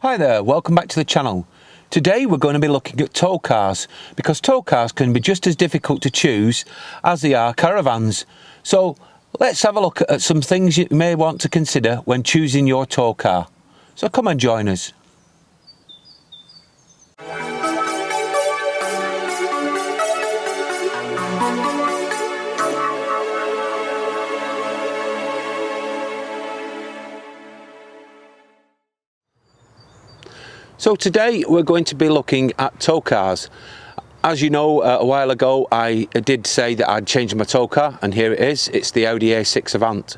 Hi there, welcome back to the channel. Today we're going to be looking at tow cars because tow cars can be just as difficult to choose as they are caravans. So let's have a look at some things you may want to consider when choosing your tow car. So come and join us. So today we're going to be looking at tow cars. As you know, a while ago I did say that I'd changed my tow car, and here it is. It's the Audi A6 Avant.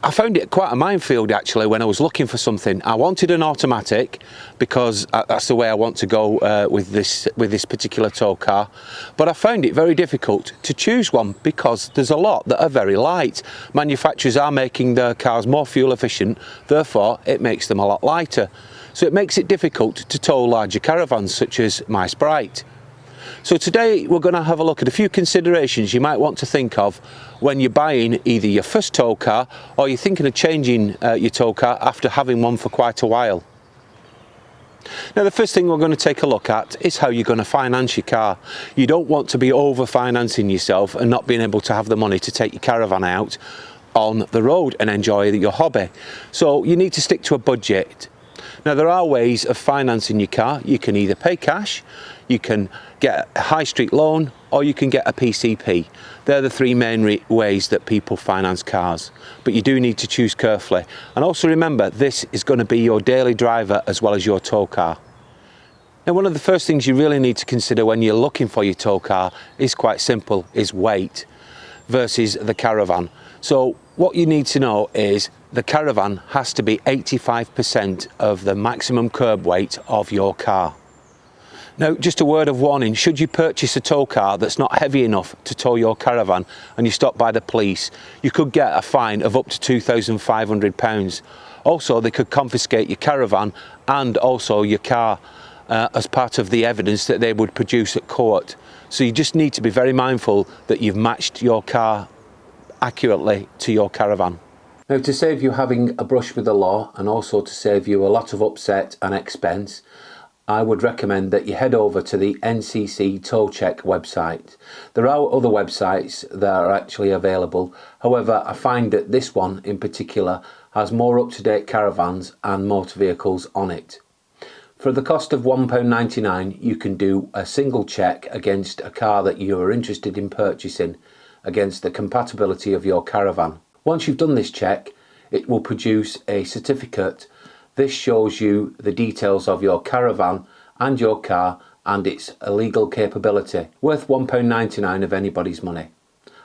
I found it quite a minefield actually when I was looking for something. I wanted an automatic because that's the way I want to go with this particular tow car, but I found it very difficult to choose one because there's a lot that are very light. Manufacturers are making their cars more fuel efficient, therefore it makes them a lot lighter. So it makes it difficult to tow larger caravans such as my Sprite. So today we're going to have a look at a few considerations you might want to think of when you're buying either your first tow car or you're thinking of changing your tow car after having one for quite a while. Now the first thing we're going to take a look at is how you're going to finance your car. You don't want to be over financing yourself and not being able to have the money to take your caravan out on the road and enjoy your hobby. So you need to stick to a budget. Now there are ways of financing your car. You can either pay cash, you can get a high street loan, or you can get a PCP. They're the three main ways that people finance cars, but you do need to choose carefully. And also remember, this is going to be your daily driver as well as your tow car. Now one of the first things you really need to consider when you're looking for your tow car is quite simple, is weight versus the caravan. So what you need to know is the caravan has to be 85% of the maximum curb weight of your car. Now, just a word of warning, should you purchase a tow car that's not heavy enough to tow your caravan and you stop by the police, you could get a fine of up to £2,500. Also, they could confiscate your caravan and also your car as part of the evidence that they would produce at court. So you just need to be very mindful that you've matched your car accurately to your caravan. Now, to save you having a brush with the law and also to save you a lot of upset and expense, I would recommend that you head over to the NCC Tow Check website. There are other websites that are actually available. However, I find that this one in particular has more up-to-date caravans and motor vehicles on it. For the cost of £1.99, you can do a single check against a car that you are interested in purchasing against the compatibility of your caravan. Once you've done this check, it will produce a certificate. This shows you the details of your caravan and your car and its legal capability, worth £1.99 of anybody's money.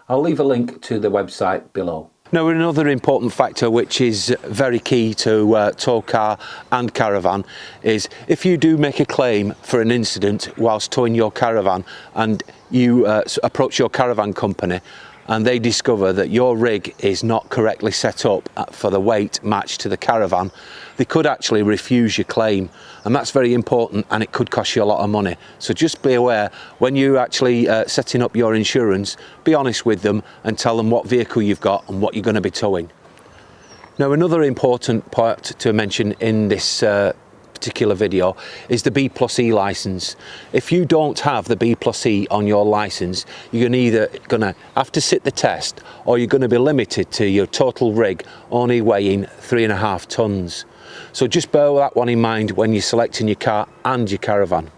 I'll leave a link to the website below. Now another important factor which is very key to tow car and caravan is if you do make a claim for an incident whilst towing your caravan and you approach your caravan company and they discover that your rig is not correctly set up for the weight matched to the caravan, they could actually refuse your claim, and that's very important and it could cost you a lot of money. So just be aware when you're actually setting up your insurance, be honest with them and tell them what vehicle you've got and what you're going to be towing. Now another important part to mention in this particular video is the B+E license. If you don't have the B+E on your license, you're either going to have to sit the test or you're going to be limited to your total rig only weighing 3.5 tons. So just bear that one in mind when you're selecting your car and your caravan.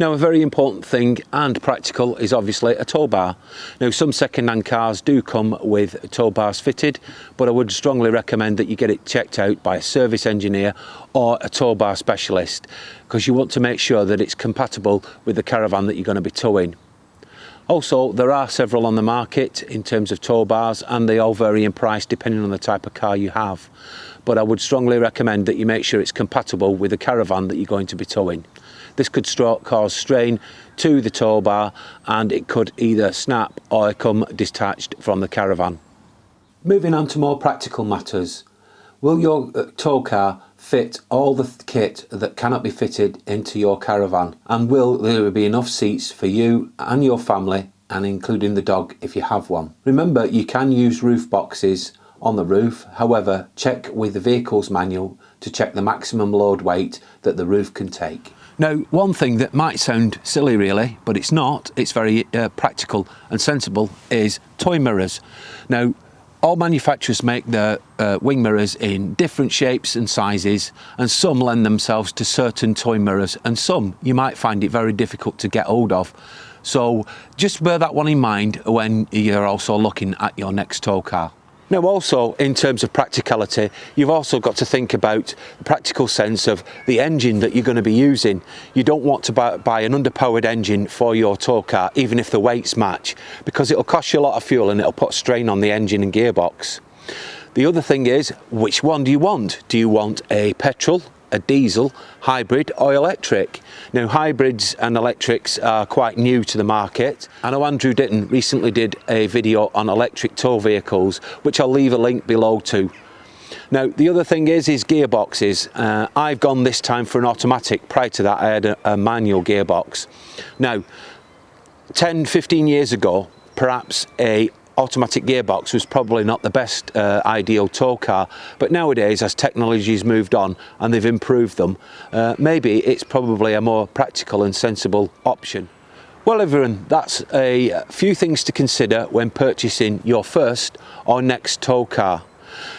Now a very important thing and practical is obviously a tow bar. Now some second-hand cars do come with tow bars fitted, but I would strongly recommend that you get it checked out by a service engineer or a tow bar specialist, because you want to make sure that it's compatible with the caravan that you're going to be towing. Also, there are several on the market in terms of tow bars, and they all vary in price depending on the type of car you have. But I would strongly recommend that you make sure it's compatible with the caravan that you're going to be towing. This could cause strain to the tow bar and it could either snap or come detached from the caravan. Moving on to more practical matters. Will your tow car fit all the kit that cannot be fitted into your caravan? And will there be enough seats for you and your family, and including the dog if you have one? Remember, you can use roof boxes on the roof. However, check with the vehicle's manual to check the maximum load weight that the roof can take. Now, one thing that might sound silly really, but it's not, it's very practical and sensible, is toy mirrors. Now, all manufacturers make their wing mirrors in different shapes and sizes, and some lend themselves to certain toy mirrors, and some you might find it very difficult to get hold of. So just bear that one in mind when you're also looking at your next tow car. Now, also in terms of practicality, you've also got to think about the practical sense of the engine that you're going to be using. You don't want to buy an underpowered engine for your tow car, even if the weights match, because it'll cost you a lot of fuel and it'll put strain on the engine and gearbox. The other thing is, which one do you want? Do you want a petrol, a diesel, hybrid or electric? Now, hybrids and electrics are quite new to the market. I know Andrew Ditton recently did a video on electric tow vehicles, which I'll leave a link below to. Now, the other thing is gearboxes. I've gone this time for an automatic. Prior to that I had a manual gearbox. Now, 10-15 years ago, perhaps a automatic gearbox was probably not the best ideal tow car, but nowadays, as technology's moved on and they've improved them, maybe it's probably a more practical and sensible option. Well everyone, that's a few things to consider when purchasing your first or next tow car.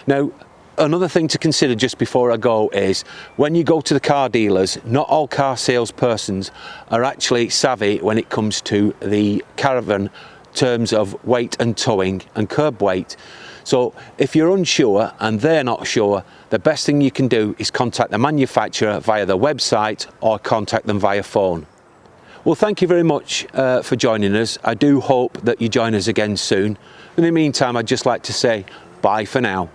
Now, another thing to consider just before I go is, when you go to the car dealers, not all car salespersons are actually savvy when it comes to the caravan terms of weight and towing and curb weight. So if you're unsure and they're not sure, the best thing you can do is contact the manufacturer via the website or contact them via phone. Well, thank you very much for joining us. I do hope that you join us again soon. In the meantime, I'd just like to say bye for now.